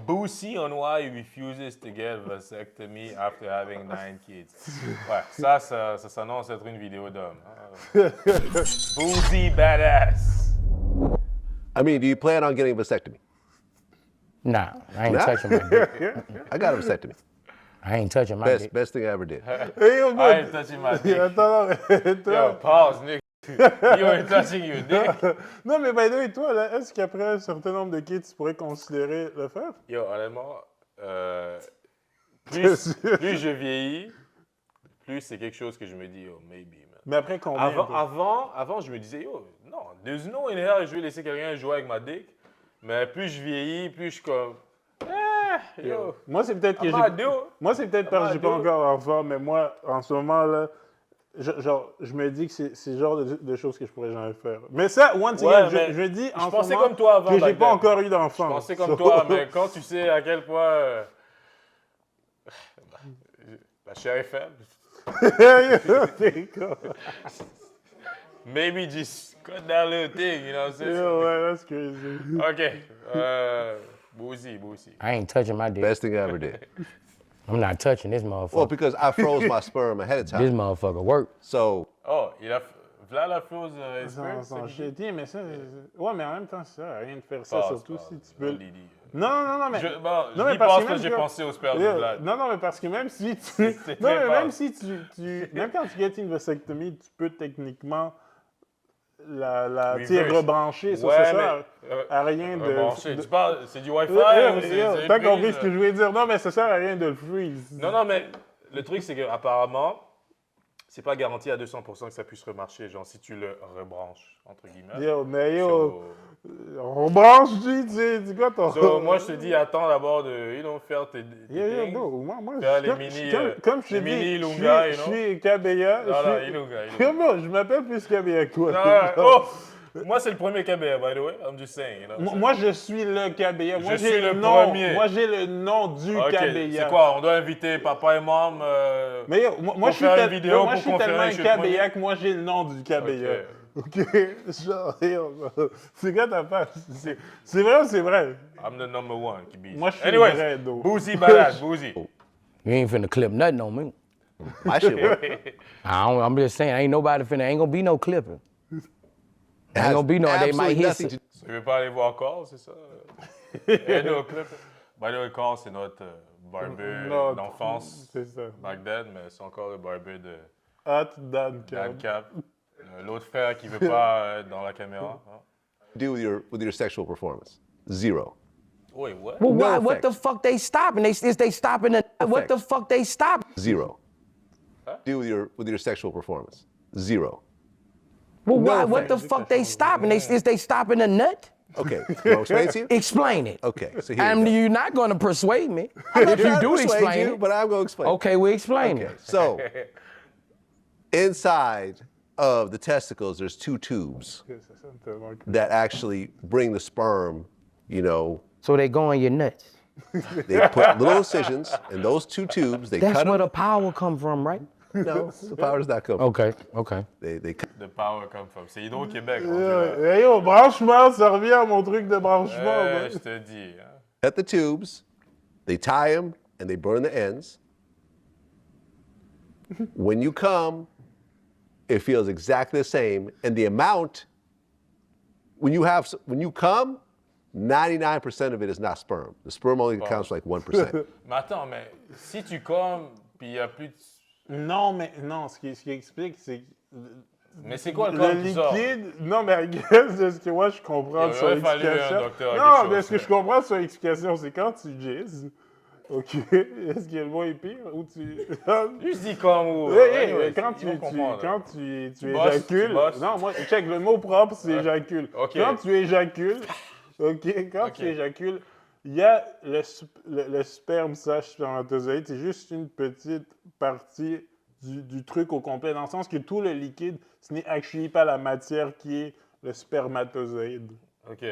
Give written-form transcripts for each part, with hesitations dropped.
Boosie on why he refuses to get vasectomy after having 9 kids. Ouais, ça s'annonce être une vidéo d'homme. Boosie badass. I mean, do you plan on getting a vasectomy? Nah, I ain't Nah? touching my dick. I got a vasectomy. I ain't touching my dick. Best thing I ever did. Hey, yo, I ain't touching my dick. Attends, Yo, pause, Nick. You ain't touching your dick. Non, mais by the way, toi, là, est-ce qu'après un certain nombre de kids, tu pourrais considérer le faire? Yo, honnêtement, plus je vieillis, plus c'est quelque chose que je me dis, yo, maybe, man. Mais après combien? Avant, je me disais, yo, non, there's no in hell, je vais laisser quelqu'un jouer avec ma dick. Mais plus je vieillis, plus je suis comme, yo, Moi, c'est peut-être que Moi, c'est peut-être parce que j'ai pas encore enfant, mais moi, en ce moment, là, je me dis que c'est le genre de choses que je pourrais jamais faire. Mais ça, once again, je dis en ce moment pensais comme toi avant, que j'ai pas encore eu d'enfant. Je pensais comme toi, mais quand tu sais à quel point la chair est faible, maybe just cut that little thing, you know what I'm saying? Yeah, ouais, that's crazy. OK. Boosie. I ain't touching my dick. Best thing I ever did. I'm not touching this motherfucker. Well, because I froze my sperm ahead of This time. motherfucker work. So, Oh, Vlad la froze experience. Son shitty, mais ça... Ouais, mais en même temps, ça sert à rien de faire ça, surtout si tu peux... Lily. Non, mais... Je non, mais pense que même j'ai pensé au sperme de Vlad. Non, mais parce que même si tu... non, mais même si tu... Même quand tu get une vasectomie, tu peux techniquement la rebrancher. Ça, ouais, ça sert à rien de... Rebrancher. Tu parles, c'est du Wi-Fi ou c'est T'as compris ce que je voulais dire. Non, mais ça sert à rien de le freeze. Non, mais le truc, c'est qu'apparemment, c'est pas garanti à 200% que ça puisse remarcher, genre si tu le rebranches, entre guillemets. On branche, tu quoi ton... moi, je te dis, attends d'abord de, faire tes things. Moi, faire les mini, comme je te dis, Ilunga, je suis Kabeya. Ilunga. Je m'appelle plus Kabeya que toi. Moi, c'est le premier Kabeya, by the way. I'm just saying. Moi, je suis le Kabeya. Je suis le premier. Moi, j'ai le nom du Kabeya. C'est quoi? On doit inviter papa et maman Mais moi, je suis tellement un Kabeya que moi, j'ai le nom du Kabeya. OK? Genre, c'est quoi ta face? C'est vrai ou c'est vrai? I'm the number one, Kibi. Moi, je suis vrai, though. Boosie badass, Boosie. You ain't finna clip nothing on me. my shit worked. I'm just saying, ain't gonna be no clipping. Ain't gonna be no, they might hit nothing it. Tu veux pas aller voir Carl, c'est ça? By the way, Carl, c'est notre barber d'enfance. C'est ça. Back then, mais c'est encore le barber de Hot Dan Dan Cap. L'autre frère qui veut pas être dans la caméra. Hein? Do with your sexual performance? Zero. Wait, what? Well, No why? What effect. the fuck they stopping? They stopping the. What the fuck they stopping? Zero. Huh? Do with your sexual performance? Zero. Well, No why? What effect. the fuck they stopping? They stopping the nut? Okay. You want to explain it to you? Explain it. Okay. So here you go. You're not gonna persuade me. I'm not If you trying to do persuade explain you, it, but I'm going to explain. okay, we explain Okay. it. So, inside of the testicles, there's two tubes that actually bring the sperm, So they go in your nuts. They put little incisions in those two tubes. They That's cut where them. the power come from, right? No, the power does not come. Okay. They cut. The power come from. C'est Hydro-Québec. Yo, branchement, ça revient à mon truc de branchement. moi. Je te dis. Hein. Cut the tubes, they tie them, and they burn the ends. When you come, it feels exactly the same, and the amount. When you come, 99% of it is not sperm. The sperm only counts for like 1%. Mais attends, mais si tu commes, puis il n'y a plus de... Non, ce qui explique, c'est que Mais c'est quoi le le corps qui sort? liquide. Non, mais I guess, de ce que moi je comprends de Il son aurait fallu un explication. docteur à Non, quelque mais chose, ce que je comprends de son explication, c'est quand tu jizzes. OK. Est-ce que le mot est pire ou tu. Juste dis comme ou... Quand tu bosses, éjacules. tu bosses. Non, moi, check, le mot propre, c'est éjacule. OK. Quand tu éjacules. OK. Quand tu éjacules, il y a le sperme spermatozoïde, c'est juste une petite partie du truc au complet, dans le sens que tout le liquide, ce n'est actually pas la matière qui est le spermatozoïde. OK.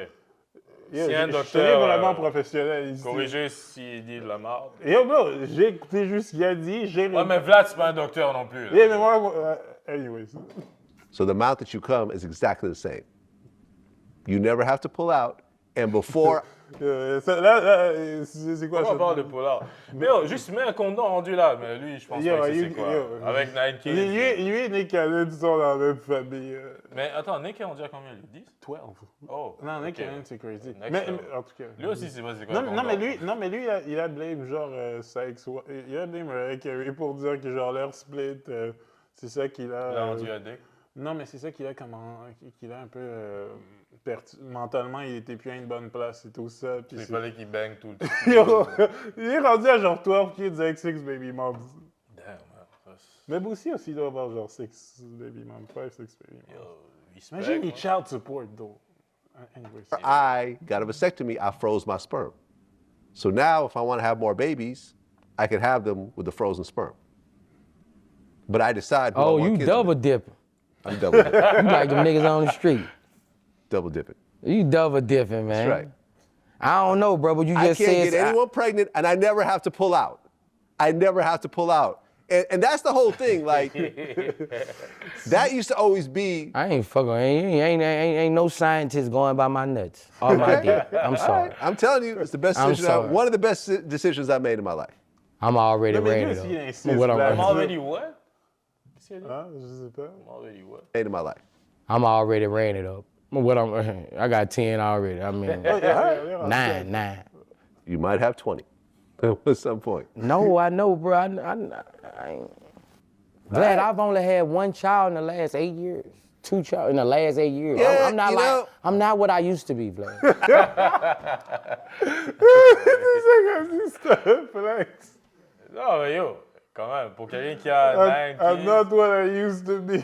Yeah, Si un je docteur, suis vraiment professionnel ici. Corriger s'il dit de la merde. Yo, bro, j'ai écouté juste ce qu'il a dit. Ouais, mais Vlad, c'est pas un docteur non plus. là. Yeah, mais moi, anyways. So the amount that you come is exactly the same. You never have to pull out, and before C'est quoi Pourquoi ça? on parle de polar? Mais yo, juste mets un condom rendu là. Mais lui, je pense Yo, pas que you- c'est quoi. yo, Avec 9 kids. Lui et Nick Cannon sont dans la même famille. Mais attends, Nick est rendu à combien, lui? 10? 12. Oh. Non, Nick ok. Cannon, c'est crazy. Next Mais, level. en tout cas. Lui aussi, c'est pas c'est quoi. Non, un non, condom. mais lui, il a blame genre sexe. Il a blame Mariah Carey pour dire que genre leur split, c'est ça qu'il a. Il a rendu à Dick. Non, mais c'est ça qu'il a qu'il a un peu mentalement, il était plus à une bonne place et tout ça. Puis Il c'est- fallait qu'il bang tout le temps. Yo, il est rendu à genre 12 kids avec 6 baby moms. Damn, man. Ça, Mais Boosie aussi doit avoir genre 6 baby moms, 5, 6 baby moms. Yo, respect, Imagine les man. child support, though. Anyways. I got a vasectomy, I froze my sperm. So now, if I want to have more babies, I can have them with the frozen sperm. But I decide. Who I Oh, want you kids double with. dipping. I'm double dipping. You like them niggas on the street. Double dipping. You double dipping, man. That's right. I don't know, bro, but you I just can't said get anyone pregnant, and I never have to pull out. I never have to pull out. And that's the whole thing. Like, that used to always be. I ain't fucking. Ain't no scientist going by my nuts. All my dick. I'm sorry. I'm telling you, it's the best I'm decision. sorry. One of the best decisions I made in my life. I'm already Non, mais lui ready aussi, though. il insiste What I'm- là. I'm already what? Qu'est-ce qu'il a dit? Ah, je sais pas. I'm already what? Made in my life. I'm already ran it up. What I'm, I got 10 already. I mean, nine. You might have 20 at some point. No, I know, bro. I ain't. Glad I've only had one child in the last 8 years. 2 child in the last 8 years. Yeah, I'm not you like know- I'm not what I used to be, Vlad. Flex. Non, mais yo, quand même, pour quelqu'un qui a 9 I'm kids. not what I used to be.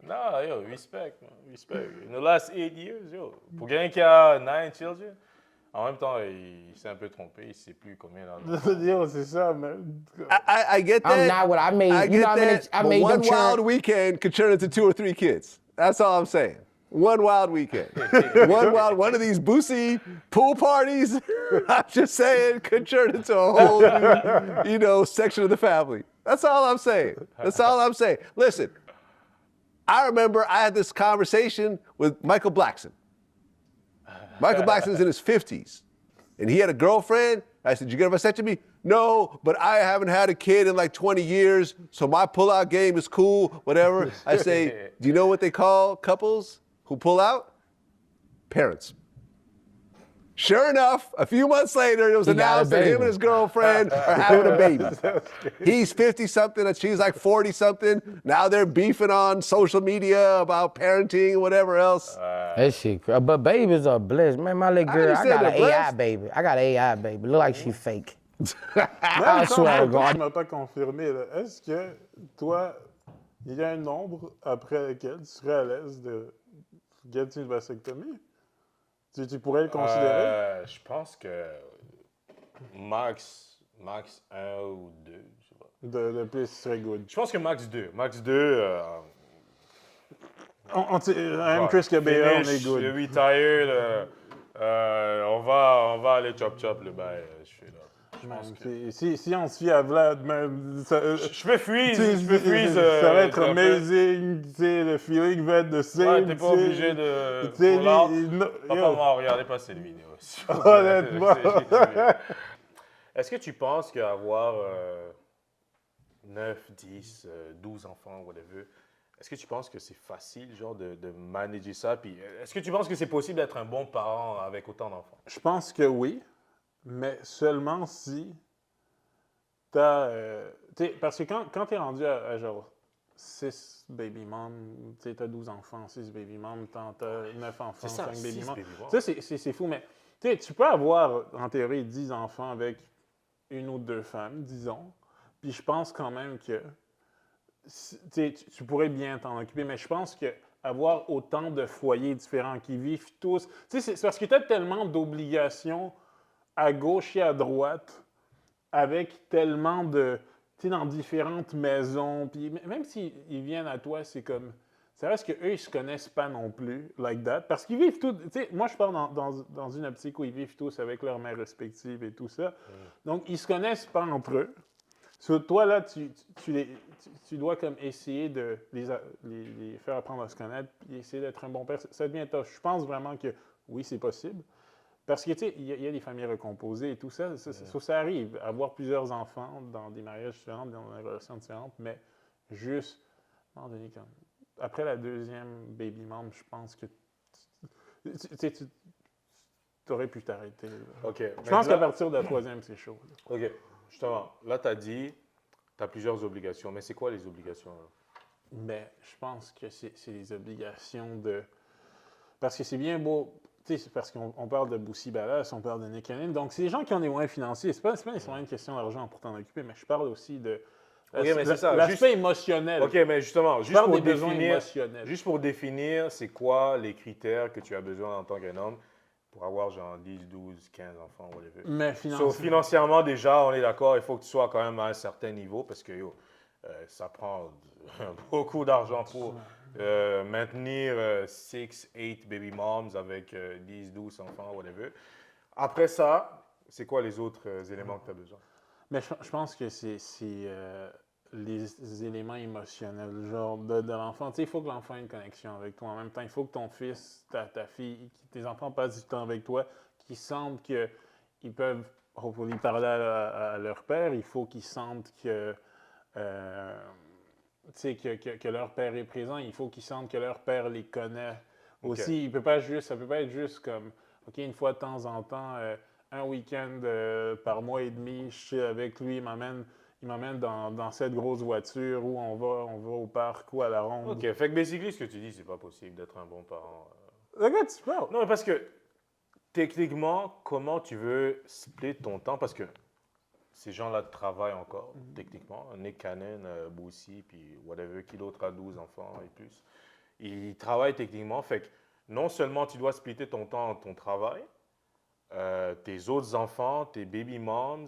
Non, yo, respect, man. Respect. In the last 8 years, yo. Pour quelqu'un qui a 9 children, en même temps, il s'est un peu trompé. Il sait plus combien d'années. Yo, c'est ça, man. I get that. I'm not what I made. I You get know how many that. I but made one them wild churn. weekend could turn into 2 or 3 kids. That's all I'm saying. One wild weekend. one of these Boosie pool parties, I'm just saying, could turn into a whole new, section of the family. That's all I'm saying. That's all I'm saying. Listen, I remember I had this conversation with Michael Blackson. Michael Blackson's in his 50s, and he had a girlfriend. I said, "You get a vasectomy?" No, but I haven't had a kid in like 20 years, so my pull-out game is cool, whatever. I say, do you know what they call couples who pull out? Parents. Sure enough, a few months later, it was He got a announced that him baby. and his girlfriend are having a baby. He's 50-something and she's like 40-something. Now they're beefing on social media about parenting and whatever else. That shit, but babies are blessed. Man, my little girl, I understand got an they're AI blessed. baby. I got an AI baby. Look like she fake. I swear to God. Tu m'as pas confirmé, là. Est-ce que toi, il y a un nombre après lequel tu serais à l'aise de get une vasectomie? Tu pourrais le considérer? Je pense que max 1 ou 2, je sais pas. De plus, ce serait good. Je pense que max 2. Max 2, I'm Chris Cabella, on est Le good. retire, on va aller chop le bail, je suis là. Je pense que... Si on se fie à Vlad, man, ça, Je peux freeze, tu sais, je peux freeze. ça va être un peu. amazing, tu sais, le feeling va être de same. Ouais, t'es pas obligé de... Tu sais, pull out. yo, Papa m'a regardé pas cette vidéo. Honnêtement. Est-ce que tu penses qu'avoir 9, 10, 12 enfants, whatever, est-ce que tu penses que c'est facile, genre, de manager ça? Puis, est-ce que tu penses que c'est possible d'être un bon parent avec autant d'enfants? Je pense que oui, mais seulement si t'as... parce que quand t'es rendu à genre 6 baby moms, tu sais, t'as 12 enfants, 6 baby moms, t'as 9 enfants, C'est ça, 5 baby 6 moms. baby moms. Ça, c'est fou, mais tu sais, tu peux avoir, en théorie, 10 enfants avec 1 ou 2 femmes, disons, puis je pense quand même que tu pourrais bien t'en occuper, mais je pense que avoir autant de foyers différents qui vivent tous... Tu sais, c'est parce que tu as tellement d'obligations à gauche et à droite, avec tellement de... Tu sais, dans différentes maisons, puis même s'ils viennent à toi, c'est comme... Ça reste qu'eux, ils se connaissent pas non plus, like that, parce qu'ils vivent tous... Tu sais, moi, je parle dans une optique où ils vivent tous avec leurs mères respectives et tout ça. Donc, ils se connaissent pas entre eux. So, toi, là, tu dois comme essayer de les faire apprendre à se connaître, puis essayer d'être un bon père. Ça devient tough. Je pense vraiment que oui, c'est possible, Parce que, tu sais, il y a des familles recomposées et tout ça. Ça arrive, avoir plusieurs enfants dans des mariages différents, dans des relations différentes, mais juste, à un moment donné, après la deuxième baby mom, je pense que tu aurais pu t'arrêter. Là. OK. Je pense qu'à partir de la troisième, c'est chaud. Là. OK. Justement, là, tu as dit, tu as plusieurs obligations. Mais c'est quoi les obligations? Là? Mais je pense que c'est les obligations de... Parce que c'est bien beau, tu sais, c'est parce qu'on parle de Boussi Balas, on parle de Nick Cannon, donc c'est des gens qui ont des moyens financiers. C'est pas nécessairement une question d'argent pour t'en occuper, mais je parle aussi de OK, mais c'est ça. l'aspect émotionnel. OK, mais justement, Je parle des besoins émotionnels. juste pour définir, c'est quoi les critères que tu as besoin en tant qu'un homme pour avoir genre 10, 12, 15 enfants, whatever. Mais Financièrement, déjà, on est d'accord, il faut que tu sois quand même à un certain niveau parce que ça prend beaucoup d'argent pour maintenir 6, 8 baby moms avec 10, 12 enfants, whatever. Après ça, c'est quoi les autres éléments que tu as besoin? Mais je pense que c'est les éléments émotionnels, genre de l'enfant. Tu sais, il faut que l'enfant ait une connexion avec toi. En même temps, il faut que ton fils, ta fille, tes enfants passent du temps avec toi, qu'ils sentent qu'ils peuvent parler à leur père. Il faut qu'ils sentent que, tu sais, que leur père est présent. Il faut qu'ils sentent que leur père les connaît aussi. Ça peut pas être juste comme, OK, une fois de temps en temps, un week-end par mois et demi, je suis avec lui, il m'amène dans cette grosse voiture où on va au parc ou à la ronde. OK, fait que basically, ce que tu dis, c'est pas possible d'être un bon parent. Regarde, tu parles. Non, mais parce que techniquement, comment tu veux split ton temps? Parce que ces gens-là travaillent encore, techniquement. Nick Cannon, Boussi, puis whatever, qui d'autre a 12 enfants et plus. Ils travaillent techniquement. Fait que non seulement tu dois splitter ton temps entre ton travail, tes autres enfants, tes baby moms,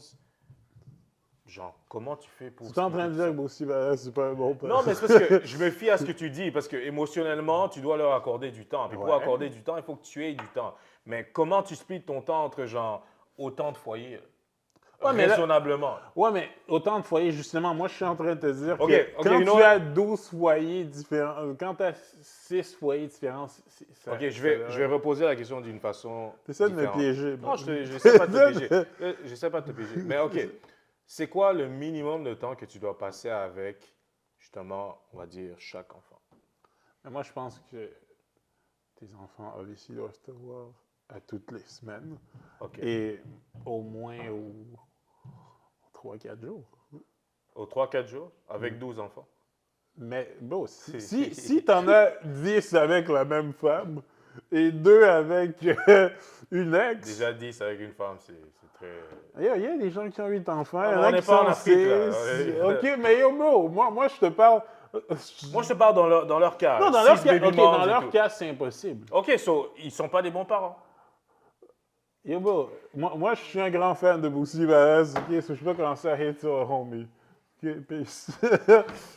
genre, comment tu fais pour... Tu es en train de dire que Boussi c'est pas un bon père. Non, mais c'est parce que je me fie à ce que tu dis, parce que émotionnellement, tu dois leur accorder du temps. Puis pour accorder du temps, il faut que tu aies du temps. Mais comment tu splits ton temps entre, genre, autant de foyers? Raisonnablement. Mais autant de foyers, justement, moi, je suis en train de te dire que quand tu as 12 foyers différents, quand tu as 6 foyers différents, ça... OK, je vais reposer la question d'une façon T'essaies de me différente. piéger. Non, je ne sais pas te piéger. Je sais pas te piéger. Mais OK, c'est quoi le minimum de temps que tu dois passer avec, justement, on va dire, chaque enfant? Mais moi, je pense que tes enfants, obviously, doivent te voir à toutes les semaines. OK. Et au moins aux 3-4 jours. Aux 3-4 jours, avec 12 enfants? Mais bon, si tu en as 10 avec la même femme et 2 avec une ex... Déjà 10 avec une femme, c'est très... Il y a des gens qui ont 8 enfants. Ah, il y en on a n'est qui pas en sont Afrique, là. 6. OK, mais yo, bro, moi, je te parle... Moi, je te parle dans leur cas. Non, dans 6 leur cas, baby OK, moms dans et leur tout. cas, c'est impossible. OK, so, ils sont pas des bons parents. Yo, bro, moi, je suis un grand fan de Boussi Balas, OK? So, je peux pas commencer à hate sur homie. OK, peace.